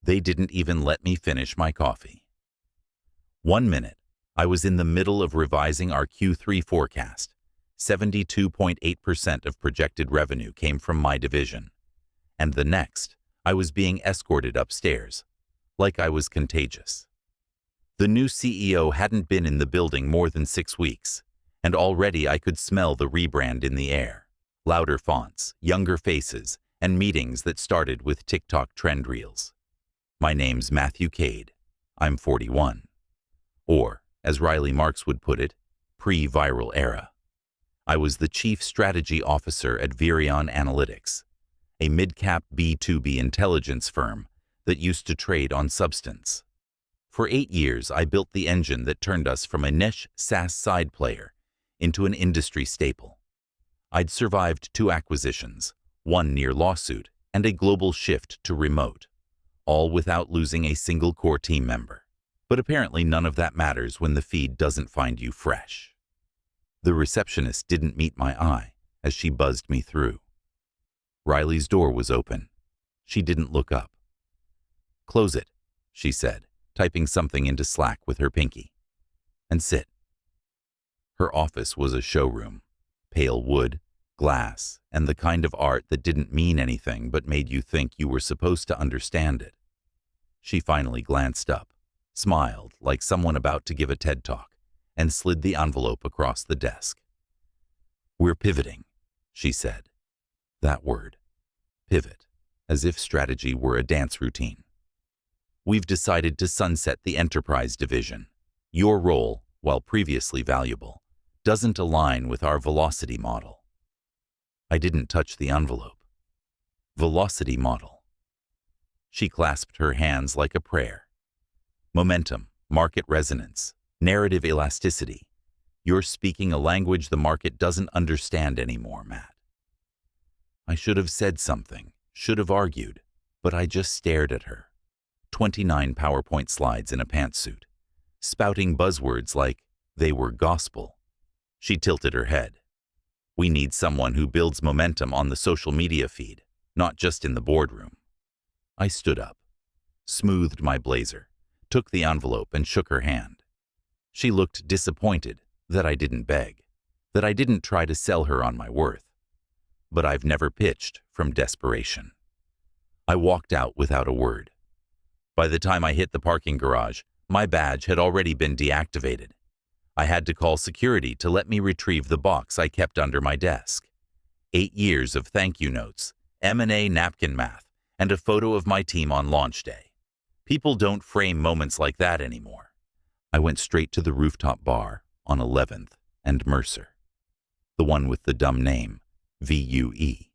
They didn't even let me finish my coffee. 1 minute, I was in the middle of revising our Q3 forecast. 72.8% of projected revenue came from my division. And the next, I was being escorted upstairs, like I was contagious. The new CEO hadn't been in the building more than 6 weeks, and already I could smell the rebrand in the air. Louder fonts, younger faces, and meetings that started with TikTok trend reels. My name's Matthew Cade. I'm 41. Or, as Riley Marks would put it, pre-viral era. I was the Chief Strategy Officer at Virion Analytics, a mid-cap B2B intelligence firm that used to trade on substance. For 8 years, I built the engine that turned us from a niche SaaS side player into an industry staple. I'd survived 2 acquisitions, one near lawsuit, and a global shift to remote, all without losing a single core team member. But apparently none of that matters when the feed doesn't find you fresh. The receptionist didn't meet my eye as she buzzed me through. Riley's door was open. She didn't look up. "Close it," she said, typing something into Slack with her pinky. "And sit." Her office was a showroom. Pale wood, glass, and the kind of art that didn't mean anything but made you think you were supposed to understand it. She finally glanced up, smiled like someone about to give a TED Talk, and slid the envelope across the desk. "We're pivoting," she said. That word, pivot, as if strategy were a dance routine. "We've decided to sunset the enterprise division. Your role, while previously valuable, doesn't align with our velocity model." I didn't touch the envelope. Velocity model. She clasped her hands like a prayer. Momentum, market resonance, narrative elasticity. You're speaking a language the market doesn't understand anymore, Matt. I should have said something, should have argued, but I just stared at her. 29 PowerPoint slides in a pantsuit, spouting buzzwords like they were gospel. She tilted her head. "We need someone who builds momentum on the social media feed, not just in the boardroom." I stood up, smoothed my blazer, took the envelope and shook her hand. She looked disappointed that I didn't beg, that I didn't try to sell her on my worth. But I've never pitched from desperation. I walked out without a word. By the time I hit the parking garage, my badge had already been deactivated. I had to call security to let me retrieve the box I kept under my desk. 8 years of thank you notes, M&A napkin math, and a photo of my team on launch day. People don't frame moments like that anymore. I went straight to the rooftop bar on 11th and Mercer. The one with the dumb name, VUE,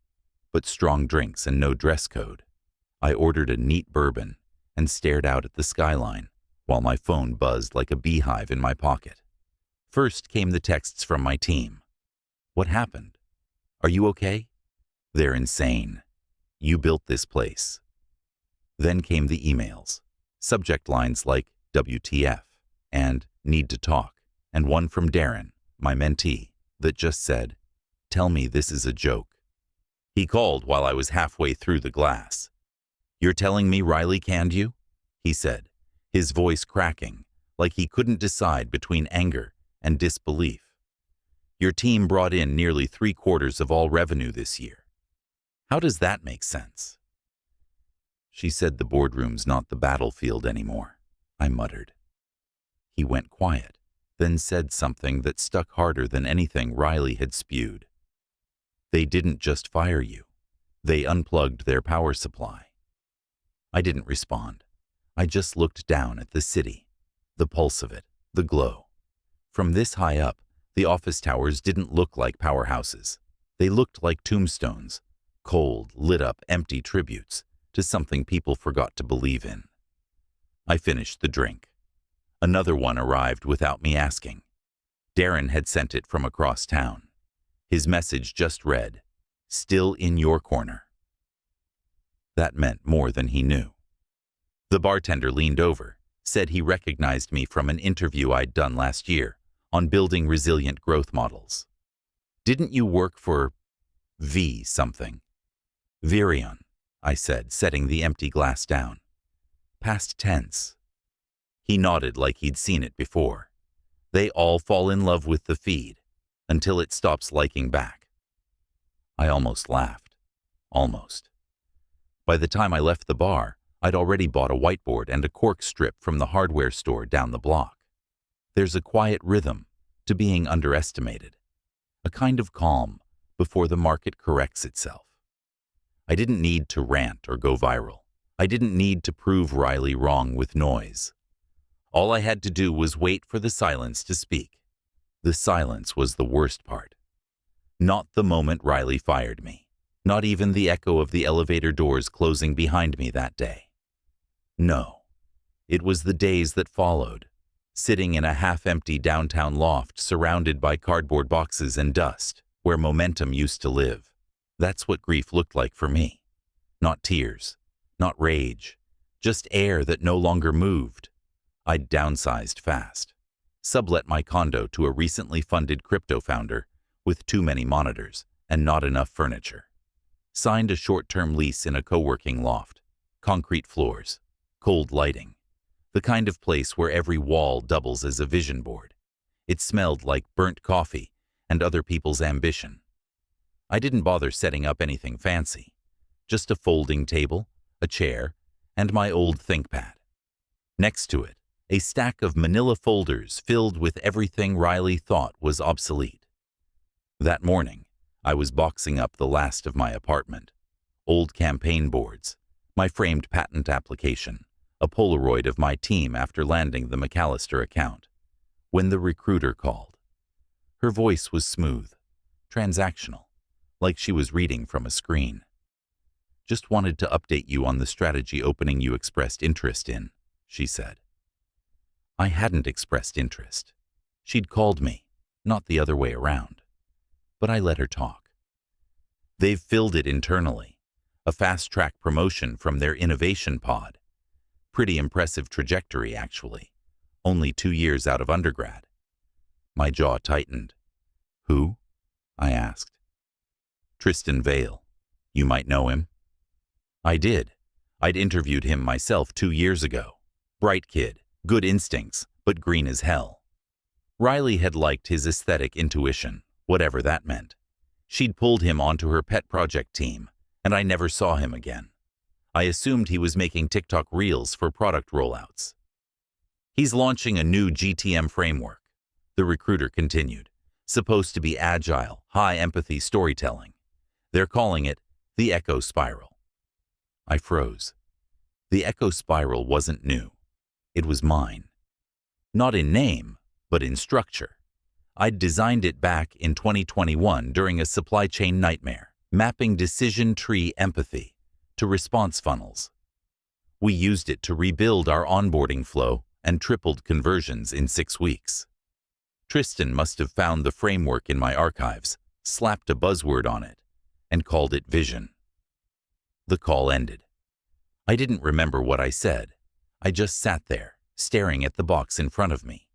but strong drinks and no dress code. I ordered a neat bourbon and stared out at the skyline while my phone buzzed like a beehive in my pocket. First came the texts from my team. "What happened? Are you okay? They're insane. You built this place." Then came the emails, subject lines like WTF and Need to Talk, and one from Darren, my mentee, that just said, "Tell me this is a joke." He called while I was halfway through the glass. "You're telling me Riley canned you?" he said, his voice cracking, like he couldn't decide between anger and disbelief. "Your team brought in nearly 3/4 of all revenue this year. How does that make sense?" "She said the boardroom's not the battlefield anymore," I muttered. He went quiet, then said something that stuck harder than anything Riley had spewed. "They didn't just fire you. They unplugged their power supply." I didn't respond. I just looked down at the city, the pulse of it, the glow. From this high up, the office towers didn't look like powerhouses. They looked like tombstones, cold, lit-up, empty tributes to something people forgot to believe in. I finished the drink. Another one arrived without me asking. Darren had sent it from across town. His message just read, "Still in your corner." That meant more than he knew. The bartender leaned over, said he recognized me from an interview I'd done last year on building resilient growth models. "Didn't you work for V something?" "Virion," I said, setting the empty glass down. Past tense. He nodded like he'd seen it before. They all fall in love with the feed until it stops liking back. I almost laughed. Almost. By the time I left the bar, I'd already bought a whiteboard and a cork strip from the hardware store down the block. There's a quiet rhythm to being underestimated, a kind of calm before the market corrects itself. I didn't need to rant or go viral. I didn't need to prove Riley wrong with noise. All I had to do was wait for the silence to speak. The silence was the worst part. Not the moment Riley fired me. Not even the echo of the elevator doors closing behind me that day. No, it was the days that followed, sitting in a half-empty downtown loft surrounded by cardboard boxes and dust, where momentum used to live. That's what grief looked like for me. Not tears, not rage, just air that no longer moved. I'd downsized fast, sublet my condo to a recently funded crypto founder with too many monitors and not enough furniture. Signed a short-term lease in a co-working loft, concrete floors, cold lighting, the kind of place where every wall doubles as a vision board. It smelled like burnt coffee and other people's ambition. I didn't bother setting up anything fancy, just a folding table, a chair, and my old ThinkPad. Next to it, a stack of manila folders filled with everything Riley thought was obsolete. That morning, I was boxing up the last of my apartment. Old campaign boards, my framed patent application, a Polaroid of my team after landing the McAllister account, when the recruiter called. Her voice was smooth, transactional, like she was reading from a screen. "Just wanted to update you on the strategy opening you expressed interest in," she said. I hadn't expressed interest. She'd called me, not the other way around. But I let her talk. They've filled it internally, a fast-track promotion from their innovation pod. Pretty impressive trajectory, actually. Only 2 years out of undergrad. My jaw tightened. "Who?" I asked. "Tristan Vale. You might know him." I did. I'd interviewed him myself 2 years ago. Bright kid, good instincts, but green as hell. Riley had liked his aesthetic intuition, whatever that meant. She'd pulled him onto her pet project team, and I never saw him again. I assumed he was making TikTok reels for product rollouts. "He's launching a new GTM framework," the recruiter continued, "supposed to be agile, high-empathy storytelling. They're calling it the Echo Spiral." I froze. The Echo Spiral wasn't new. It was mine. Not in name, but in structure. I'd designed it back in 2021 during a supply chain nightmare, mapping decision tree empathy to response funnels. We used it to rebuild our onboarding flow and tripled conversions in 6 weeks. Tristan must have found the framework in my archives, slapped a buzzword on it, and called it vision. The call ended. I didn't remember what I said. I just sat there, staring at the box in front of me.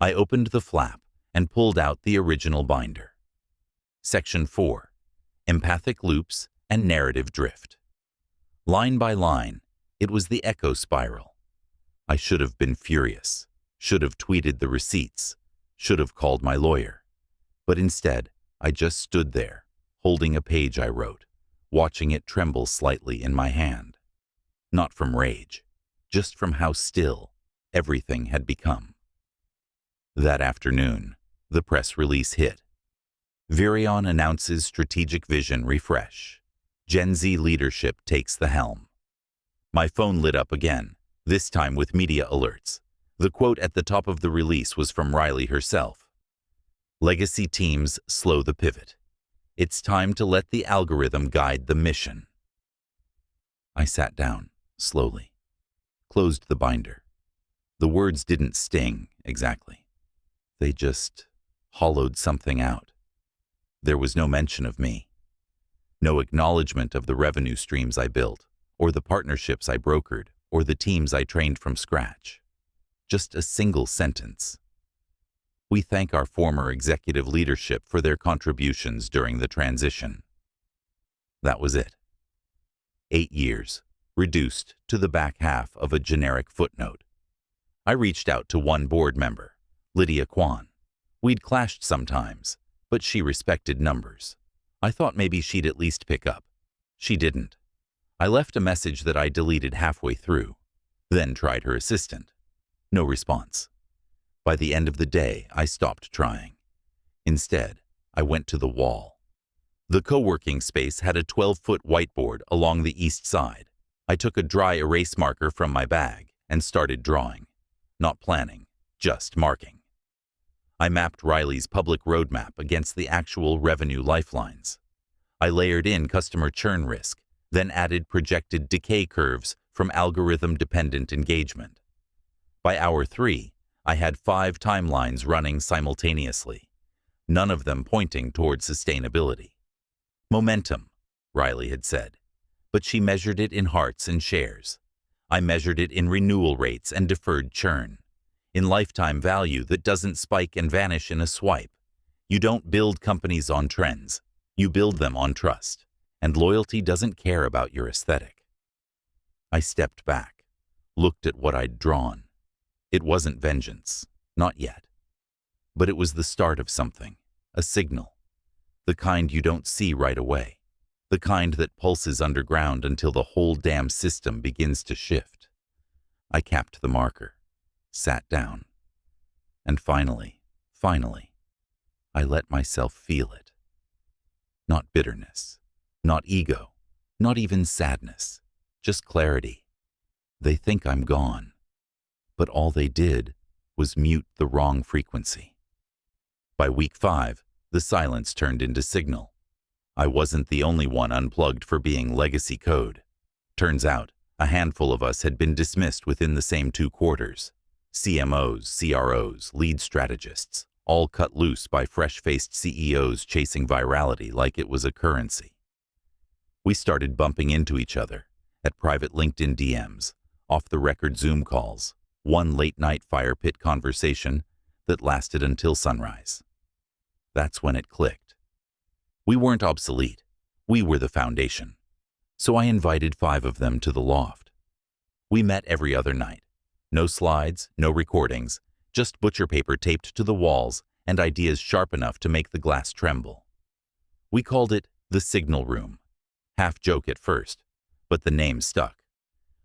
I opened the flap and pulled out the original binder. Section 4. Empathic Loops and Narrative Drift. Line by line, it was the Echo Spiral. I should have been furious, should have tweeted the receipts, should have called my lawyer. But instead, I just stood there, holding a page I wrote, watching it tremble slightly in my hand. Not from rage, just from how still everything had become. That afternoon, the press release hit. Virion announces strategic vision refresh. Gen Z leadership takes the helm. My phone lit up again, this time with media alerts. The quote at the top of the release was from Riley herself. "Legacy teams slow the pivot. It's time to let the algorithm guide the mission." I sat down, slowly, closed the binder. The words didn't sting, exactly. They just hollowed something out. There was no mention of me. No acknowledgement of the revenue streams I built, or the partnerships I brokered, or the teams I trained from scratch. Just a single sentence. "We thank our former executive leadership for their contributions during the transition." That was it. 8 years, reduced to the back half of a generic footnote. I reached out to one board member, Lydia Kwan. We'd clashed sometimes, but she respected numbers. I thought maybe she'd at least pick up. She didn't. I left a message that I deleted halfway through, then tried her assistant. No response. By the end of the day, I stopped trying. Instead, I went to the wall. The co-working space had a 12-foot whiteboard along the east side. I took a dry erase marker from my bag and started drawing. Not planning, just marking. I mapped Riley's public roadmap against the actual revenue lifelines. I layered in customer churn risk, then added projected decay curves from algorithm-dependent engagement. By hour 3, I had 5 timelines running simultaneously, none of them pointing toward sustainability. Momentum, Riley had said, but she measured it in hearts and shares. I measured it in renewal rates and deferred churn, in lifetime value that doesn't spike and vanish in a swipe. You don't build companies on trends, you build them on trust, and loyalty doesn't care about your aesthetic. I stepped back, looked at what I'd drawn. It wasn't vengeance, not yet. But it was the start of something, a signal. The kind you don't see right away. The kind that pulses underground until the whole damn system begins to shift. I capped the marker, sat down, and finally, I let myself feel it. Not bitterness, not ego, not even sadness, just clarity. They think I'm gone, but all they did was mute the wrong frequency. By week 5, the silence turned into signal. I wasn't the only one unplugged for being legacy code. Turns out, a handful of us had been dismissed within the same 2 quarters. CMOs, CROs, lead strategists, all cut loose by fresh-faced CEOs chasing virality like it was a currency. We started bumping into each other, at private LinkedIn DMs, off-the-record Zoom calls, one late-night fire pit conversation that lasted until sunrise. That's when it clicked. We weren't obsolete. We were the foundation. So I invited 5 of them to the loft. We met every other night. No slides, no recordings, just butcher paper taped to the walls and ideas sharp enough to make the glass tremble. We called it the Signal Room. Half joke at first, but the name stuck.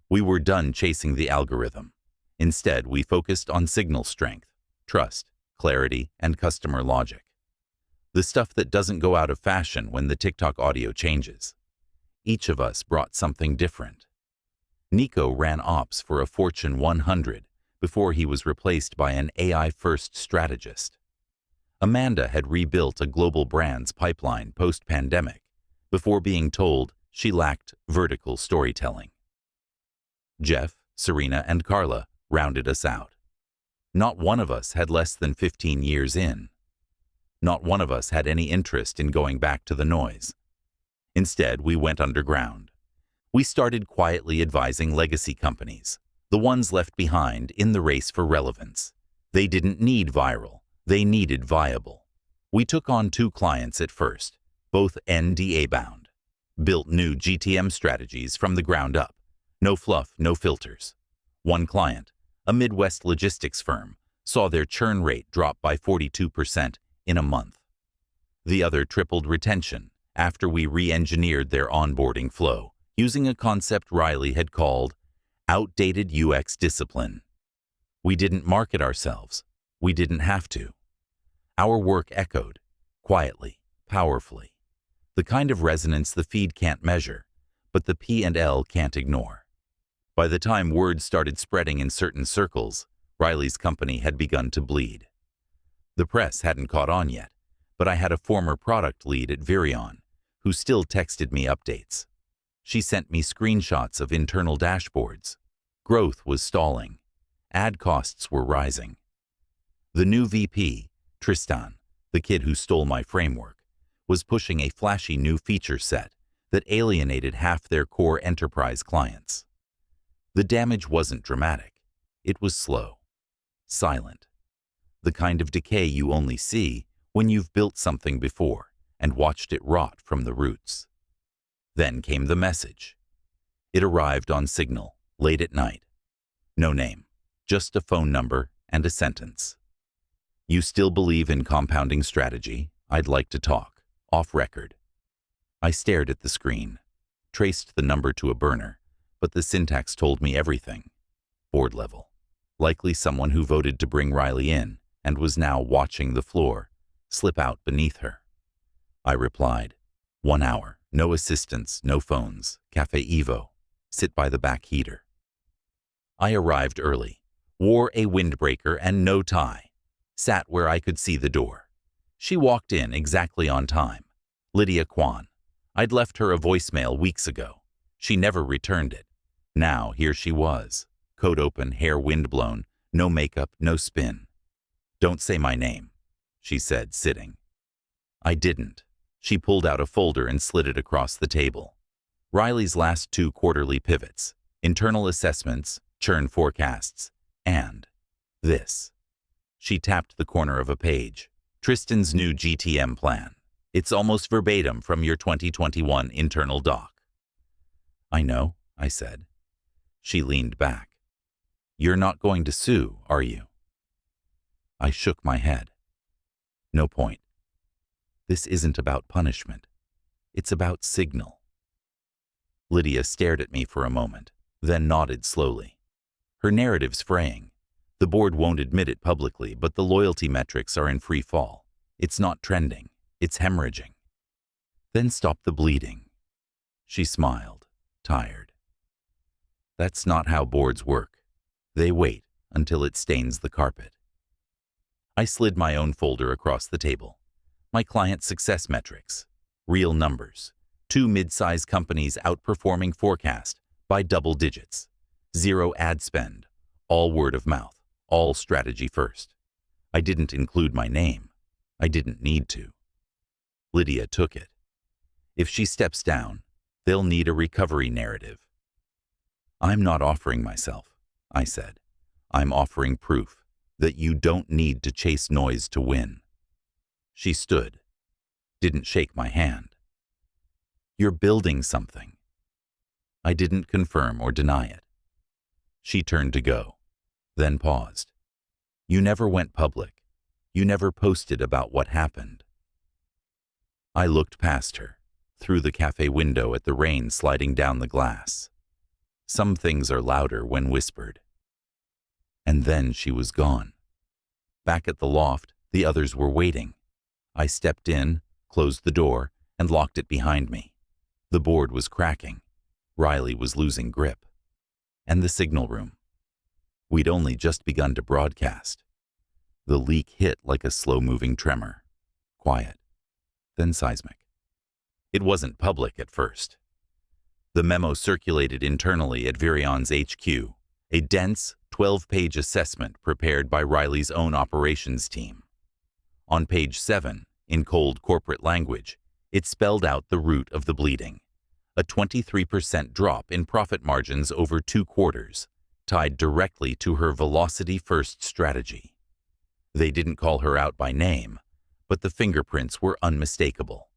We were done chasing the algorithm. Instead, we focused on signal strength, trust, clarity, and customer logic. The stuff that doesn't go out of fashion when the TikTok audio changes. Each of us brought something different. Nico ran ops for a Fortune 100 before he was replaced by an AI-first strategist. Amanda had rebuilt a global brand's pipeline post-pandemic before being told she lacked vertical storytelling. Jeff, Serena, and Carla rounded us out. Not one of us had less than 15 years in. Not one of us had any interest in going back to the noise. Instead, we went underground. We started quietly advising legacy companies, the ones left behind in the race for relevance. They didn't need viral, they needed viable. We took on 2 clients at first, both NDA-bound. Built new GTM strategies from the ground up. No fluff, no filters. One client, a Midwest logistics firm, saw their churn rate drop by 42% in a month. The other tripled retention after we re-engineered their onboarding flow, using a concept Riley had called outdated UX discipline. We didn't market ourselves. We didn't have to. Our work echoed, quietly, powerfully. The kind of resonance the feed can't measure, but the P&L can't ignore. By the time word started spreading in certain circles, Riley's company had begun to bleed. The press hadn't caught on yet, but I had a former product lead at Virion who still texted me updates. She sent me screenshots of internal dashboards. Growth was stalling. Ad costs were rising. The new VP, Tristan, the kid who stole my framework, was pushing a flashy new feature set that alienated half their core enterprise clients. The damage wasn't dramatic. It was slow, silent. The kind of decay you only see when you've built something before and watched it rot from the roots. Then came the message. It arrived on Signal, late at night. No name, just a phone number and a sentence. "You still believe in compounding strategy? I'd like to talk, off record." I stared at the screen, traced the number to a burner, but the syntax told me everything. Board level. Likely someone who voted to bring Riley in and was now watching the floor slip out beneath her. I replied, 1 hour, no assistants, no phones, Cafe Evo, sit by the back heater. I arrived early, wore a windbreaker and no tie, sat where I could see the door. She walked in exactly on time. Lydia Kwan. I'd left her a voicemail weeks ago. She never returned it. Now here she was, coat open, hair windblown, no makeup, no spin. "Don't say my name," she said, sitting. I didn't. She pulled out a folder and slid it across the table. Riley's last 2 quarterly pivots, internal assessments, churn forecasts, and this. She tapped the corner of a page. Tristan's new GTM plan. It's almost verbatim from your 2021 internal doc. "I know," I said. She leaned back. "You're not going to sue, are you?" I shook my head. No point. This isn't about punishment. It's about signal. Lydia stared at me for a moment, then nodded slowly. Her narrative's fraying. The board won't admit it publicly, but the loyalty metrics are in free fall. It's not trending. It's hemorrhaging. "Then stop the bleeding." She smiled, tired. "That's not how boards work. They wait until it stains the carpet." I slid my own folder across the table. My client success metrics. Real numbers. 2 mid-size companies outperforming forecast by double digits. 0 ad spend. All word of mouth. All strategy first. I didn't include my name. I didn't need to. Lydia took it. If she steps down, they'll need a recovery narrative. "I'm not offering myself," I said. "I'm offering proof that you don't need to chase noise to win." She stood, didn't shake my hand. "You're building something." I didn't confirm or deny it. She turned to go, then paused. "You never went public. You never posted about what happened." I looked past her, through the cafe window at the rain sliding down the glass. Some things are louder when whispered. And then she was gone. Back at the loft, the others were waiting. I stepped in, closed the door, and locked it behind me. The board was cracking. Riley was losing grip. And the signal room. We'd only just begun to broadcast. The leak hit like a slow-moving tremor. Quiet, then seismic. It wasn't public at first. The memo circulated internally at Virion's HQ, a dense, 12-page assessment prepared by Riley's own operations team. On page 7, in cold corporate language, it spelled out the root of the bleeding. A 23% drop in profit margins over 2 quarters, tied directly to her velocity-first strategy. They didn't call her out by name, but the fingerprints were unmistakable.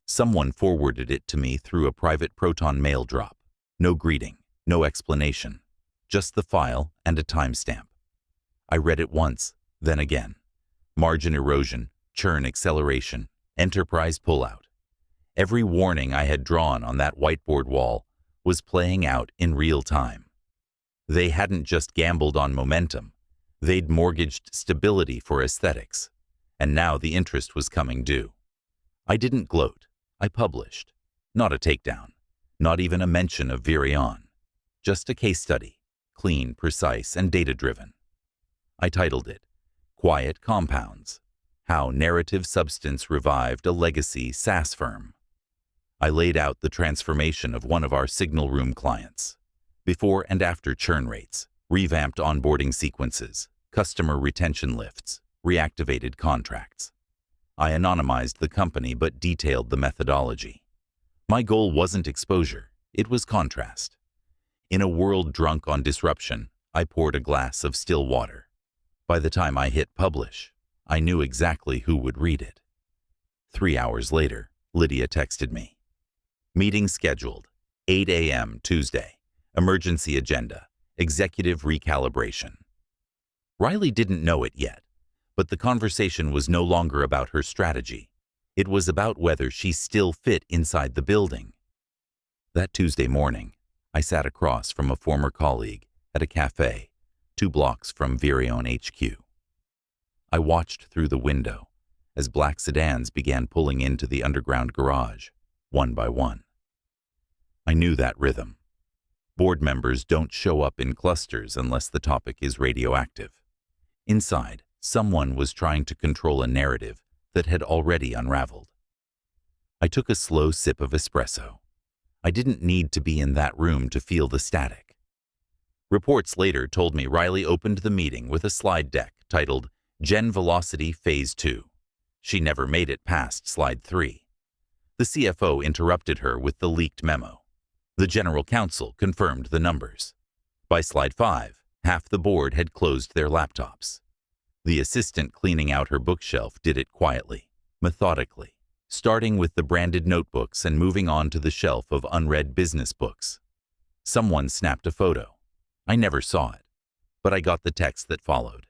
Someone forwarded it to me through a private Proton mail drop. No greeting, no explanation, just the file and a timestamp. I read it once, then again. Margin erosion, churn acceleration, enterprise pullout. Every warning I had drawn on that whiteboard wall was playing out in real time. They hadn't just gambled on momentum, they'd mortgaged stability for aesthetics, and now the interest was coming due. I didn't gloat, I published. Not a takedown, not even a mention of Virion. Just a case study, clean, precise, and data-driven. I titled it, Quiet Compounds, How Narrative Substance Revived a Legacy SaaS Firm. I laid out the transformation of one of our signal room clients. Before and after churn rates, revamped onboarding sequences, customer retention lifts, reactivated contracts. I anonymized the company but detailed the methodology. My goal wasn't exposure, it was contrast. In a world drunk on disruption, I poured a glass of still water. By the time I hit publish, I knew exactly who would read it. 3 hours later, Lydia texted me. "Meeting scheduled. 8 a.m. Tuesday. Emergency agenda. Executive recalibration. Riley didn't know it yet, but the conversation was no longer about her strategy. It was about whether she still fit inside the building. That Tuesday morning, I sat across from a former colleague at a cafe 2 blocks from Virion HQ. I watched through the window as black sedans began pulling into the underground garage, one by one. I knew that rhythm. Board members don't show up in clusters unless the topic is radioactive. Inside, someone was trying to control a narrative that had already unraveled. I took a slow sip of espresso. I didn't need to be in that room to feel the static. Reports later told me Riley opened the meeting with a slide deck titled Gen Velocity Phase 2. She never made it past slide 3. The CFO interrupted her with the leaked memo. The general counsel confirmed the numbers. By slide 5, half the board had closed their laptops. The assistant cleaning out her bookshelf did it quietly, methodically, starting with the branded notebooks and moving on to the shelf of unread business books. Someone snapped a photo. I never saw it, but I got the text that followed.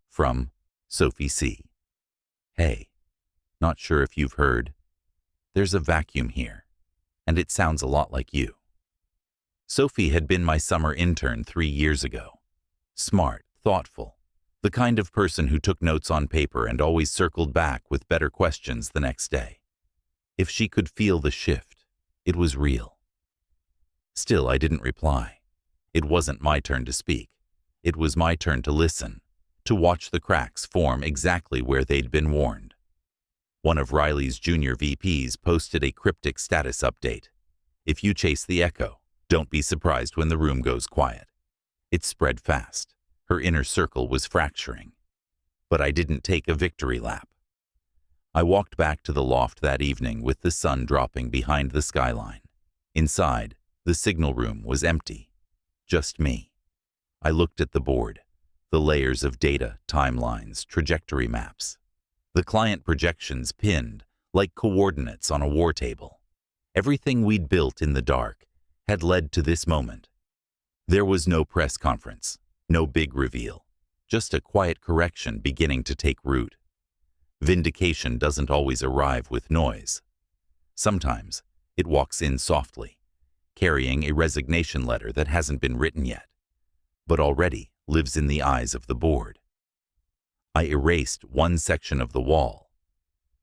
From Sophie C. Hey, not sure if you've heard. There's a vacuum here, and it sounds a lot like you. Sophie had been my summer intern 3 years ago. Smart, thoughtful, the kind of person who took notes on paper and always circled back with better questions the next day. If she could feel the shift, it was real. Still, I didn't reply. It wasn't my turn to speak. It was my turn to listen, to watch the cracks form exactly where they'd been warned. One of Riley's junior VPs posted a cryptic status update. If you chase the echo, don't be surprised when the room goes quiet. It spread fast. Her inner circle was fracturing. But I didn't take a victory lap. I walked back to the loft that evening with the sun dropping behind the skyline. Inside, the signal room was empty. Just me. I looked at the board, the layers of data, timelines, trajectory maps. The client projections pinned like coordinates on a war table. Everything we'd built in the dark had led to this moment. There was no press conference, no big reveal, just a quiet correction beginning to take root. Vindication doesn't always arrive with noise. Sometimes it walks in softly, carrying a resignation letter that hasn't been written yet, but already lives in the eyes of the board. I erased one section of the wall,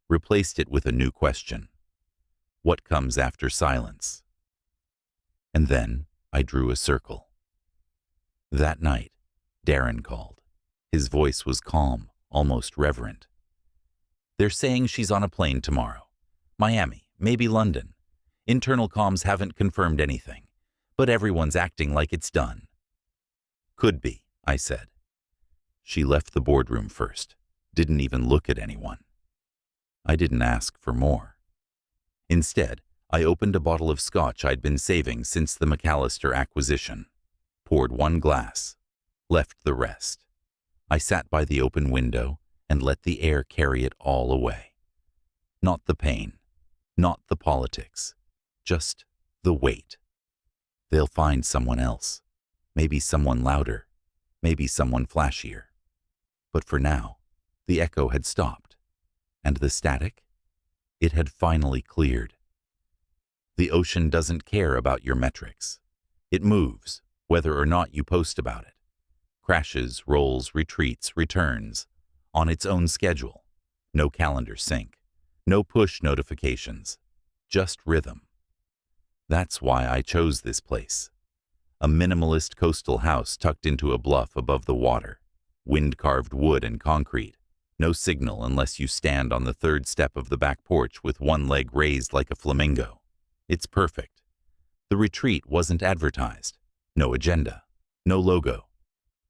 replaced it with a new question. What comes after silence? And then I drew a circle. That night, Darren called. His voice was calm, almost reverent. They're saying she's on a plane tomorrow. Miami, maybe London. Internal comms haven't confirmed anything, but everyone's acting like it's done. Could be, I said. She left the boardroom first, didn't even look at anyone. I didn't ask for more. Instead, I opened a bottle of scotch I'd been saving since the McAllister acquisition, poured one glass, left the rest. I sat by the open window and let the air carry it all away. Not the pain, not the politics, just the weight. They'll find someone else, maybe someone louder, maybe someone flashier. But for now, the echo had stopped, and the static? It had finally cleared. The ocean doesn't care about your metrics. It moves, whether or not you post about it. Crashes, rolls, retreats, returns, on its own schedule. No calendar sync, no push notifications, just rhythm. That's why I chose this place. A minimalist coastal house tucked into a bluff above the water. Wind-carved wood and concrete. No signal unless you stand on the third step of the back porch with one leg raised like a flamingo. It's perfect. The retreat wasn't advertised. No agenda. No logo.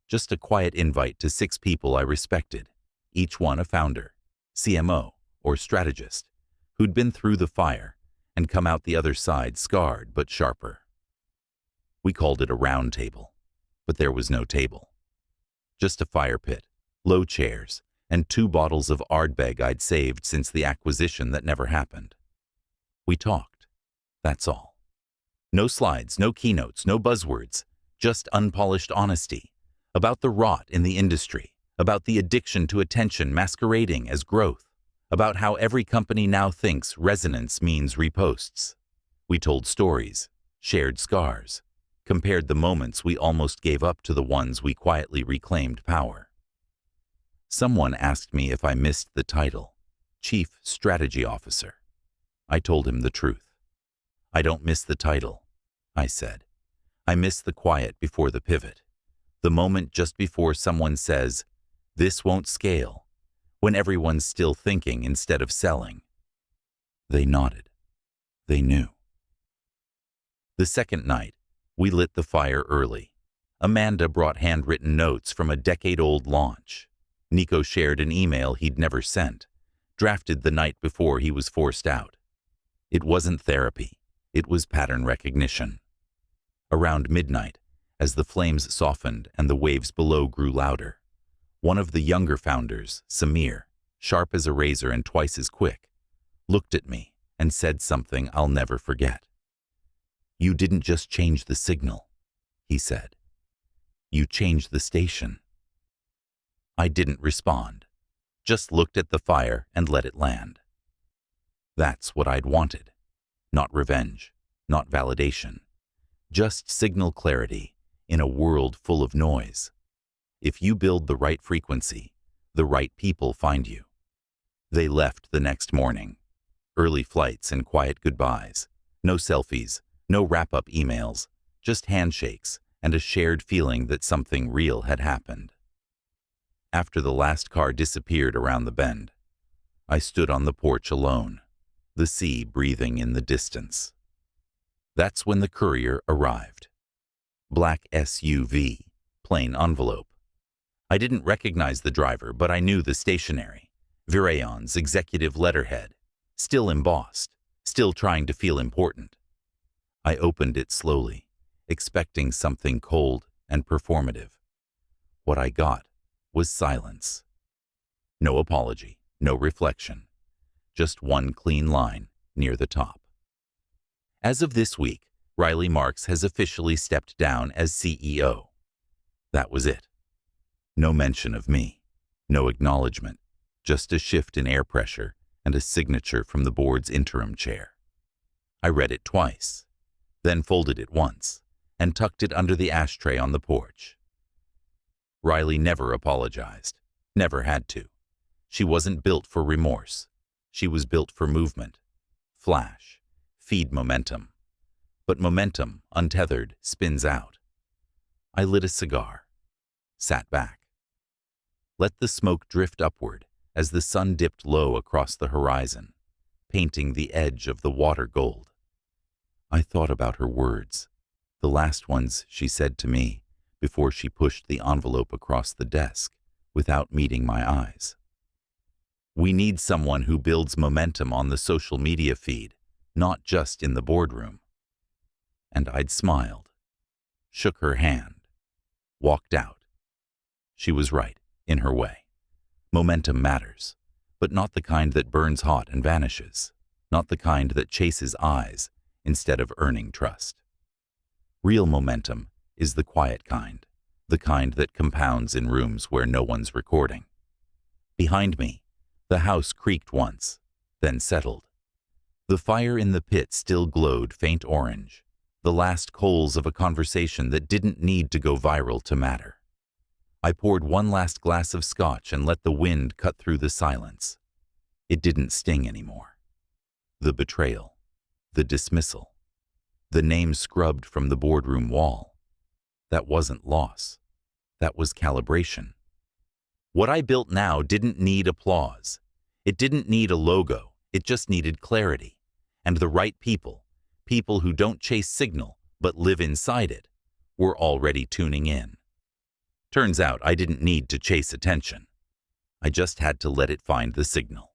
Just a quiet invite to 6 people I respected, each one a founder, CMO, or strategist, who'd been through the fire and come out the other side scarred but sharper. We called it a round table, but there was no table. Just a fire pit, low chairs, and 2 bottles of Ardbeg I'd saved since the acquisition that never happened. We talked. That's all. No slides, no keynotes, no buzzwords, just unpolished honesty about the rot in the industry, about the addiction to attention masquerading as growth, about how every company now thinks resonance means reposts. We told stories, shared scars, compared the moments we almost gave up to the ones we quietly reclaimed power. Someone asked me if I missed the title, Chief Strategy Officer. I told him the truth. I don't miss the title, I said. I miss the quiet before the pivot, the moment just before someone says, "This won't scale," when everyone's still thinking instead of selling. They nodded. They knew. The second night, we lit the fire early. Amanda brought handwritten notes from a decade-old launch. Nico shared an email he'd never sent, drafted the night before he was forced out. It wasn't therapy. It was pattern recognition. Around midnight, as the flames softened and the waves below grew louder, one of the younger founders, Samir, sharp as a razor and twice as quick, looked at me and said something I'll never forget. "You didn't just change the signal," he said. "You changed the station." I didn't respond, just looked at the fire and let it land. That's what I'd wanted. Not revenge, not validation, just signal clarity in a world full of noise. If you build the right frequency, the right people find you. They left the next morning. Early flights and quiet goodbyes. No selfies, no wrap-up emails, just handshakes and a shared feeling that something real had happened. After the last car disappeared around the bend, I stood on the porch alone, the sea breathing in the distance. That's when the courier arrived. Black SUV, plain envelope. I didn't recognize the driver, but I knew the stationery. Virayon's executive letterhead, still embossed, still trying to feel important. I opened it slowly, expecting something cold and performative. What I got was silence. No apology, no reflection, just one clean line near the top. As of this week, Riley Marks has officially stepped down as CEO. That was it. No mention of me, no acknowledgement, just a shift in air pressure and a signature from the board's interim chair. I read it twice, then folded it once and tucked it under the ashtray on the porch. Riley never apologized, never had to. She wasn't built for remorse. She was built for movement. Flash, feed momentum. But momentum, untethered, spins out. I lit a cigar, sat back. Let the smoke drift upward as the sun dipped low across the horizon, painting the edge of the water gold. I thought about her words, the last ones she said to me before she pushed the envelope across the desk without meeting my eyes. We need someone who builds momentum on the social media feed, not just in the boardroom. And I'd smiled, shook her hand, walked out. She was right, in her way. Momentum matters, but not the kind that burns hot and vanishes, not the kind that chases eyes instead of earning trust. Real momentum is the quiet kind, the kind that compounds in rooms where no one's recording. Behind me, the house creaked once, then settled. The fire in the pit still glowed faint orange, the last coals of a conversation that didn't need to go viral to matter. I poured one last glass of scotch and let the wind cut through the silence. It didn't sting anymore. The betrayal, the dismissal, the name scrubbed from the boardroom wall. That wasn't loss. That was calibration. What I built now didn't need applause. It didn't need a logo. It just needed clarity. And the right people, people who don't chase signal but live inside it, were already tuning in. Turns out I didn't need to chase attention. I just had to let it find the signal.